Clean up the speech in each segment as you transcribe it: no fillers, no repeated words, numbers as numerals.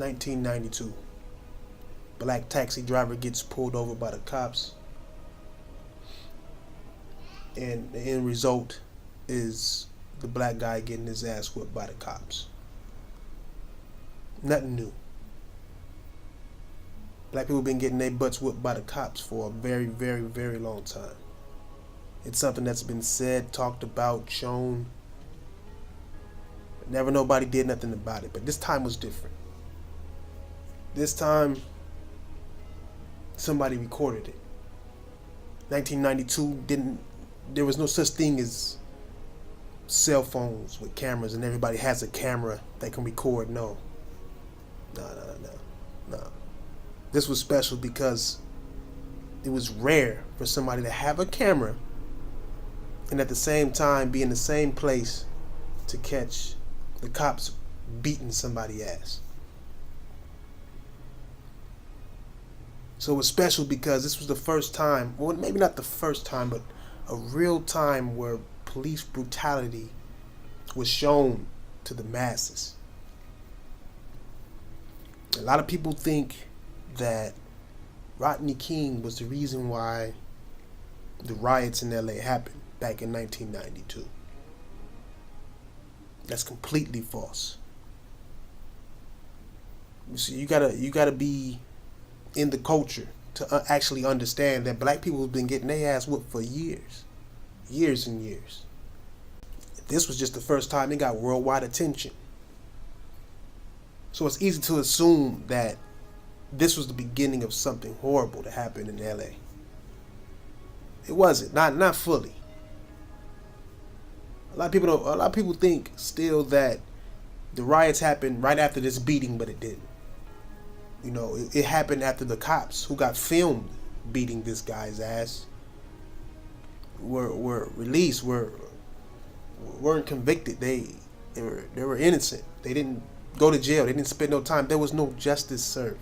1992. Black taxi driver gets pulled over by the cops, and the end result is the black guy getting his ass whipped by the cops. Nothing new. Black people been getting their butts whipped by the cops for a very, very, very long time. It's something that's been said, talked about, shown. Never nobody did nothing about it. But this time was different. This time, somebody recorded it. 1992 there was no such thing as cell phones with cameras and everybody has a camera that can record. No. No. This was special because it was rare for somebody to have a camera and at the same time be in the same place to catch the cops beating somebody's ass. So it was special because this was the first time, well, maybe not the first time, but a real time where police brutality was shown to the masses. A lot of people think that Rodney King was the reason why the riots in LA happened back in 1992. That's completely false. You see, you gotta be in the culture to actually understand that black people have been getting their ass whooped for years and years. This was just the first time it got worldwide attention. So it's easy to assume that this was the beginning of something horrible to happen in LA. It wasn't, not fully. A lot of people think still that the riots happened right after this beating, but it didn't. You know, it happened after the cops who got filmed beating this guy's ass were released, weren't convicted. They were innocent. They didn't go to jail. They didn't spend no time. There was no justice served.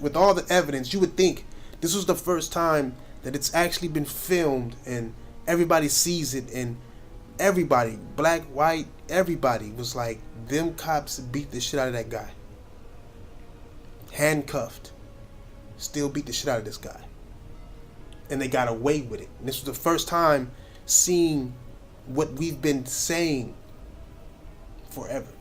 With all the evidence, you would think this was the first time that it's actually been filmed and everybody sees it, and everybody, black, white, everybody was like, them cops beat the shit out of that guy. Handcuffed. Still beat the shit out of this guy. And they got away with it. And this was the first time seeing what we've been saying forever.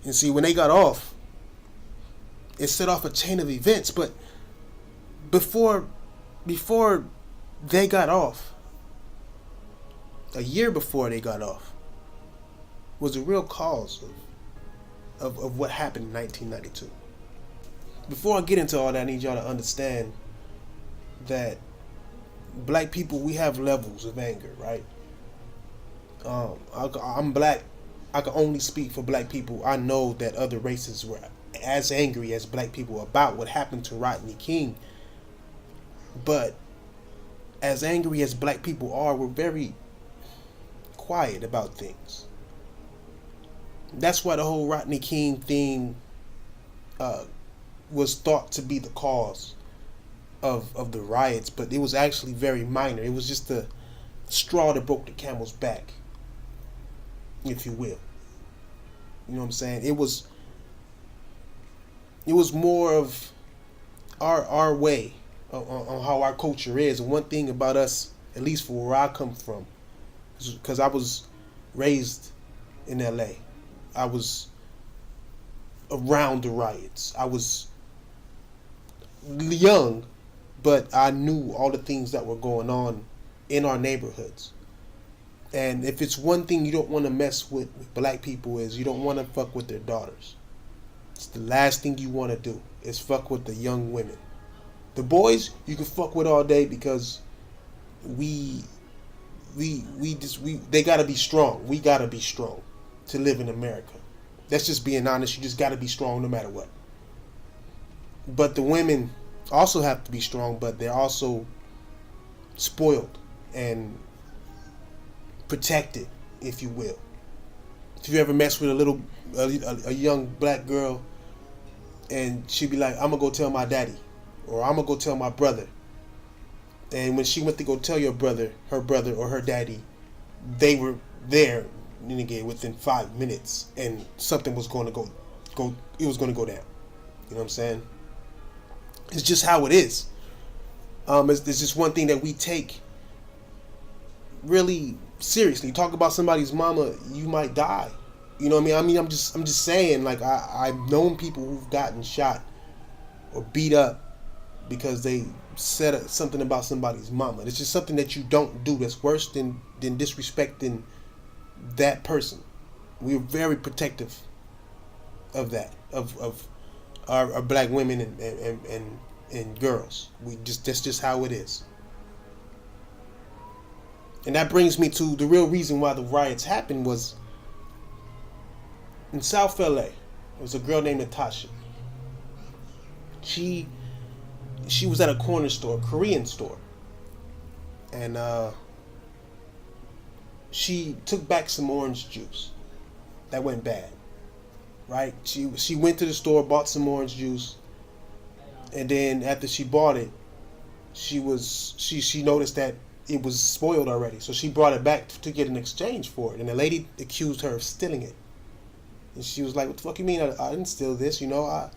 And see, when they got off, it set off a chain of events. But before they got off, a year before they got off, was the real cause of what happened in 1992. Before I get into all that, I need y'all to understand that black people, we have levels of anger, right? I'm black. I can only speak for black people. I know that other races were as angry as black people about what happened to Rodney King. But as angry as black people are, we're very quiet about things. That's why the whole Rodney King thing was thought to be the cause of the riots, but it was actually very minor. It was just the straw that broke the camel's back, if you will. You know what I'm saying? It was more of our way on how our culture is. And one thing about us, at least for where I come from, because I was raised in LA. I was around the riots. I was young, but I knew all the things that were going on in our neighborhoods. And if it's one thing you don't want to mess with black people, is you don't want to fuck with their daughters. It's the last thing you want to do, is fuck with the young women. The boys you can fuck with all day, because they gotta be strong. We gotta be strong to live in America. That's just being honest. You just gotta be strong no matter what. But the women also have to be strong, but they're also spoiled and protected, if you will. If you ever mess with a young black girl, and she'd be like, I'm gonna go tell my daddy, or I'm gonna go tell my brother. And when she went to go tell her brother or her daddy, they were there, nigga, within 5 minutes, and something was going to go. It was going to go down. You know what I'm saying? It's just how it is. It's just one thing that we take really seriously. Talk about somebody's mama, you might die. You know what I mean? I'm just saying, like, I've known people who've gotten shot or beat up because they said something about somebody's mama. It's just something that you don't do that's worse than disrespecting that person. We're very protective of that, of our black women and girls. That's just how it is. And that brings me to the real reason why the riots happened. Was in South LA. There was a girl named Natasha. She was at a corner store, a Korean store, and she took back some orange juice that went bad. Right? She went to the store, bought some orange juice, and then after she bought it, she noticed that it was spoiled already. So she brought it back to get an exchange for it, and the lady accused her of stealing it. And she was like, "What the fuck you mean? I didn't steal this. You know,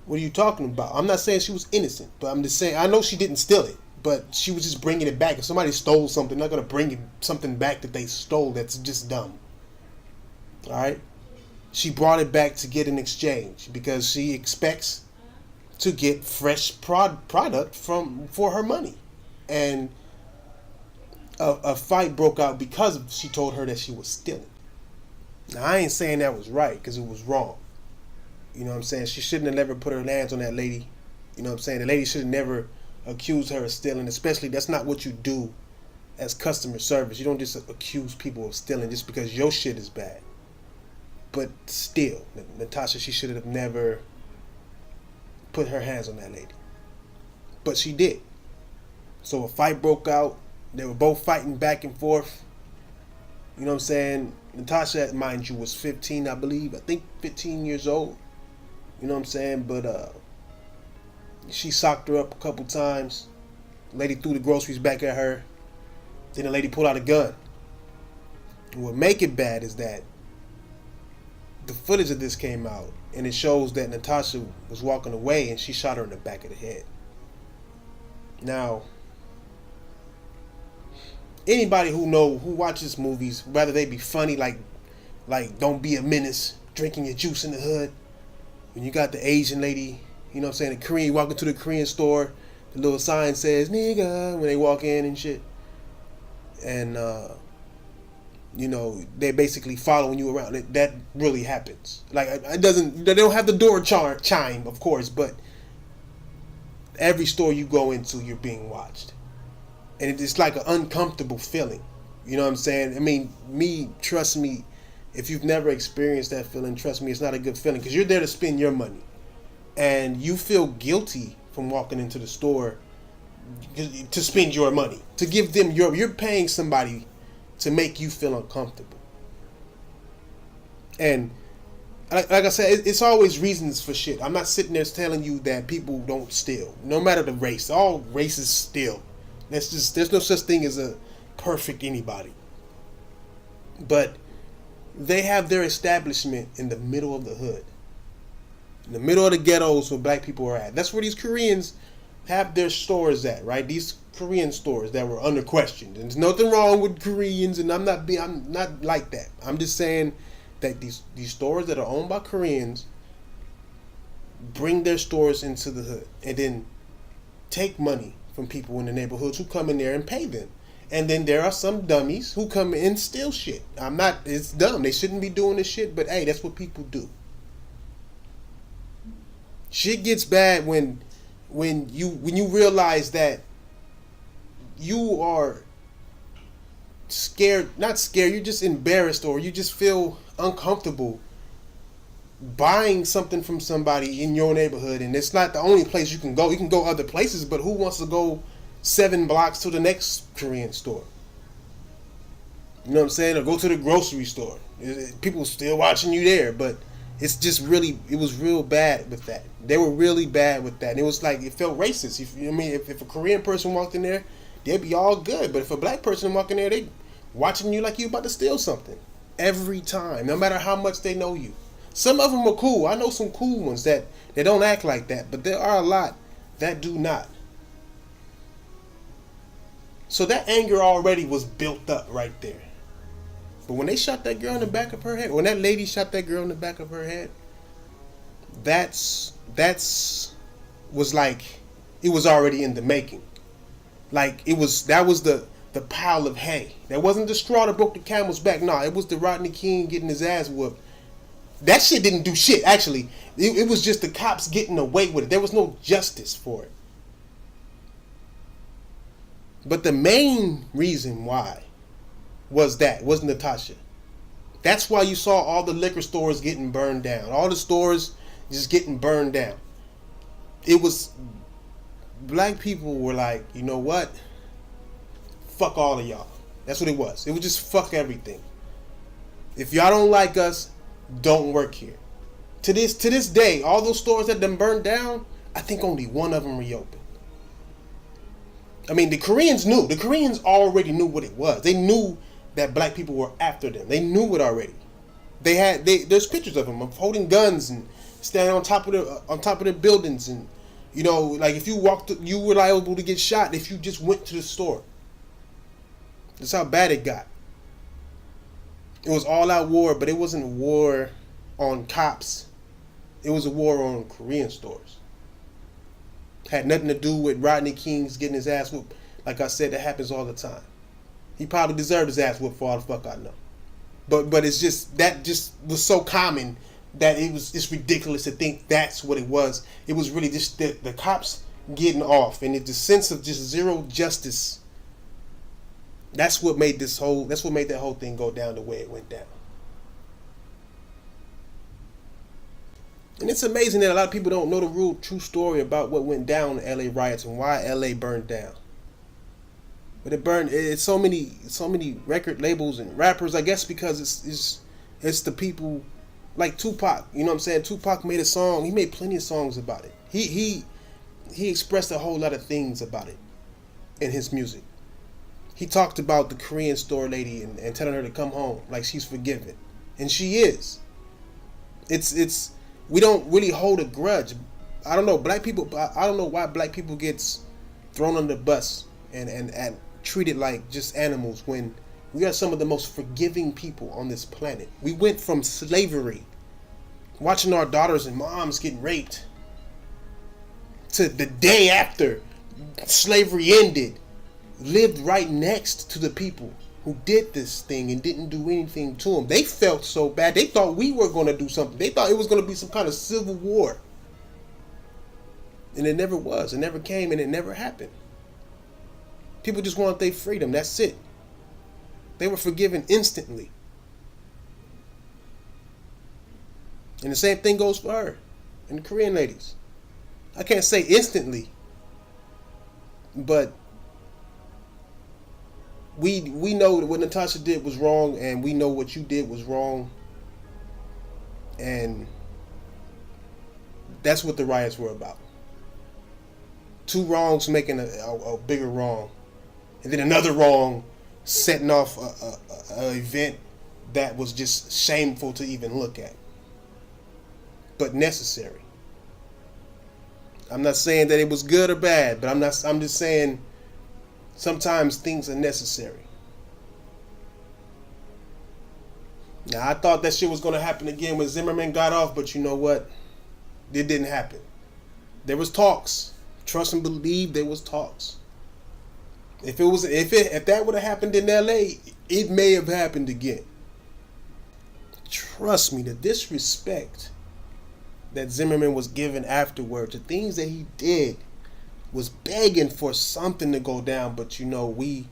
what are you talking about?" I'm not saying she was innocent, but I'm just saying I know she didn't steal it, but she was just bringing it back. If somebody stole something, they're not gonna bring something back that they stole. That's just dumb. All right. She brought it back to get an exchange because she expects to get fresh product for her money, and a fight broke out because she told her that she was stealing. Now I ain't saying that was right because it was wrong. You know what I'm saying? She shouldn't have never put her hands on that lady. You know what I'm saying? The lady should have never accused her of stealing. Especially, that's not what you do as customer service. You don't just accuse people of stealing just because your shit is bad. But still, Natasha, she should have never put her hands on that lady. But she did. So a fight broke out. They were both fighting back and forth. You know what I'm saying? Natasha, mind you, was 15, I believe. I think 15 years old. You know what I'm saying? But she socked her up a couple times. The lady threw the groceries back at her. Then the lady pulled out a gun. And what make it bad is that the footage of this came out, and it shows that Natasha was walking away and she shot her in the back of the head. Now, anybody who watches movies, whether they be funny like Don't Be a Menace, drinking your juice in the hood, when you got the Asian lady, you know what I'm saying, the Korean, walking to the Korean store, the little sign says nigga when they walk in and shit, and you know, they're basically following you around. That really happens. Like, it doesn't, they don't have the door chime, of course, but every store you go into, you're being watched. And it's like an uncomfortable feeling. You know what I'm saying? I mean, trust me, if you've never experienced that feeling, trust me, it's not a good feeling, because you're there to spend your money. And you feel guilty from walking into the store to spend your money, to give them you're paying somebody to make you feel uncomfortable. And like I said, it's always reasons for shit. I'm not sitting there telling you that people don't steal, no matter the race. All races steal. There's no such thing as a perfect anybody. But they have their establishment in the middle of the hood, in the middle of the ghettos where black people are at. That's where these Koreans have their stores at, right? These Korean stores that were under question. There's nothing wrong with Koreans, and I'm not like that. I'm just saying that these stores that are owned by Koreans bring their stores into the hood and then take money from people in the neighborhoods who come in there and pay them. And then there are some dummies who come in and steal shit. It's dumb. They shouldn't be doing this shit, but hey, that's what people do. Shit gets bad when you realize that you are scared, not scared, you're just embarrassed, or you just feel uncomfortable buying something from somebody in your neighborhood, and it's not the only place you can go. You can go other places, but who wants to go 7 blocks to the next Korean store? You know what I'm saying? Or go to the grocery store. People still watching you there, but it's just really, it was real bad with that. They were really bad with that. And it was like, it felt racist. If a Korean person walked in there, they'd be all good. But if a black person walked in there, watching you like you about to steal something every time, no matter how much they know you. Some of them are cool. I know some cool ones that they don't act like that, but there are a lot that do not. So that anger already was built up right there. But when they shot that girl in the back of her head, when that lady shot that girl in the back of her head, that's was like it was already in the making. Like that was the pile of hay. That wasn't the straw that broke the camel's back. No, it was the Rodney King getting his ass whooped. That shit didn't do shit, actually. It was just the cops getting away with it. There was no justice for it. But the main reason why was Natasha. That's why you saw all the liquor stores getting burned down. All the stores just getting burned down. It was, black people were like, you know what? Fuck all of y'all. That's what it was. It was just fuck everything. If y'all don't like us, don't work here. To this day, all those stores that done burned down, I think only one of them reopened. I mean, the Koreans knew. The Koreans already knew what it was. They knew that black people were after them. They knew it already. There's pictures of them holding guns and standing on top of the buildings, and you know, like if you walked, you were liable to get shot if you just went to the store. That's how bad it got. It was all out war, but it wasn't a war on cops. It was a war on Korean stores. Had nothing to do with Rodney King's getting his ass whooped. Like I said, that happens all the time. He probably deserved his ass whooped for all the fuck I know. But it's just, that just was so common that it's ridiculous to think that's what it was. It was really just the cops getting off, and the sense of just zero justice. That's what made that whole thing go down the way it went down. And it's amazing that a lot of people don't know the real true story about what went down in LA riots and why LA burned down. But it's so many record labels and rappers, I guess, because it's the people like Tupac. You know what I'm saying? Tupac made a song. He made plenty of songs about it. He expressed a whole lot of things about it in his music. He talked about the Korean store lady and telling her to come home, like she's forgiven. And she is. It's we don't really hold a grudge. I don't know, I don't know why black people gets thrown on the bus and treated like just animals when we are some of the most forgiving people on this planet. We went from slavery, watching our daughters and moms getting raped, to the day after slavery ended, lived right next to the people who did this thing and didn't do anything to them. They felt so bad. They thought we were going to do something. They thought it was going to be some kind of civil war. And it never was. It never came, and it never happened. People just wanted their freedom. That's it. They were forgiven instantly. And the same thing goes for her and the Korean ladies. I can't say instantly, but we know that what Natasha did was wrong, and we know what you did was wrong, and that's what the riots were about. Two wrongs making a bigger wrong, and then another wrong setting off a event that was just shameful to even look at, but necessary. I'm not saying that it was good or bad, but I'm just saying sometimes things are necessary. Now, I thought that shit was going to happen again when Zimmerman got off, but you know what? It didn't happen. There was talks. Trust and believe there was talks. If that would have happened in LA, it may have happened again. Trust me, the disrespect that Zimmerman was given afterwards, the things that he did, was begging for something to go down, but you know, we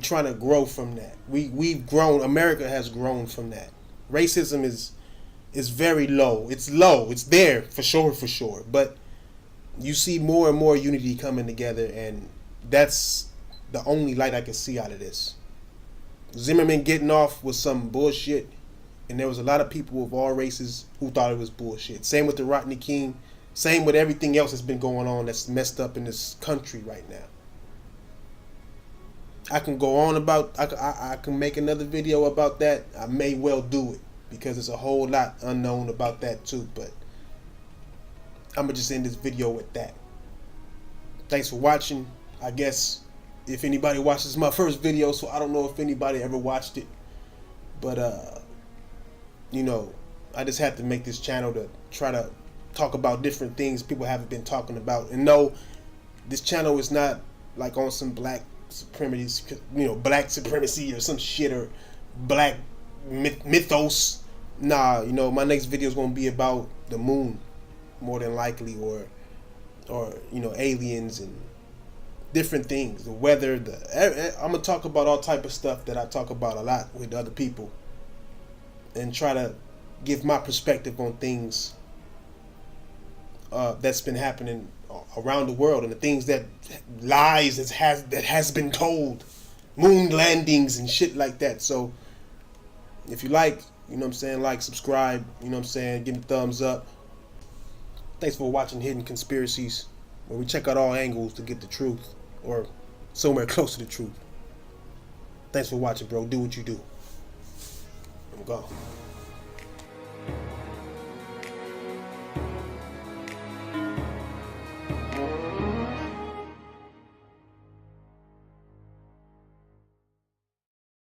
trying to grow from that. We've grown. America has grown from that. Racism is very low. It's low. It's there for sure. But you see more and more unity coming together, and that's the only light I can see out of this. Zimmerman getting off was some bullshit, and there was a lot of people of all races who thought it was bullshit. Same with the Rodney King. Same with everything else that's been going on that's messed up in this country right now. I can go on about. I can make another video about that. I may well do it because there's a whole lot unknown about that too. But I'm gonna just end this video with that. Thanks for watching. I guess if anybody watches my first video, so I don't know if anybody ever watched it, but you know, I just had to make this channel to try to talk about different things people haven't been talking about. And no, this channel is not like on some black supremacy, black supremacy or some shit, or black mythos. Nah, my next video is gonna be about the moon, more than likely, or aliens and different things, the weather. I'm gonna talk about all type of stuff that I talk about a lot with other people, and try to give my perspective on things that's been happening around the world, and the things that lies that has been told, moon landings and shit like that. So if you like, like, subscribe, give me a thumbs up. Thanks for watching Hidden Conspiracies, where we check out all angles to get the truth, or somewhere close to the truth. Thanks for watching, bro. Do what you do. I'm gone.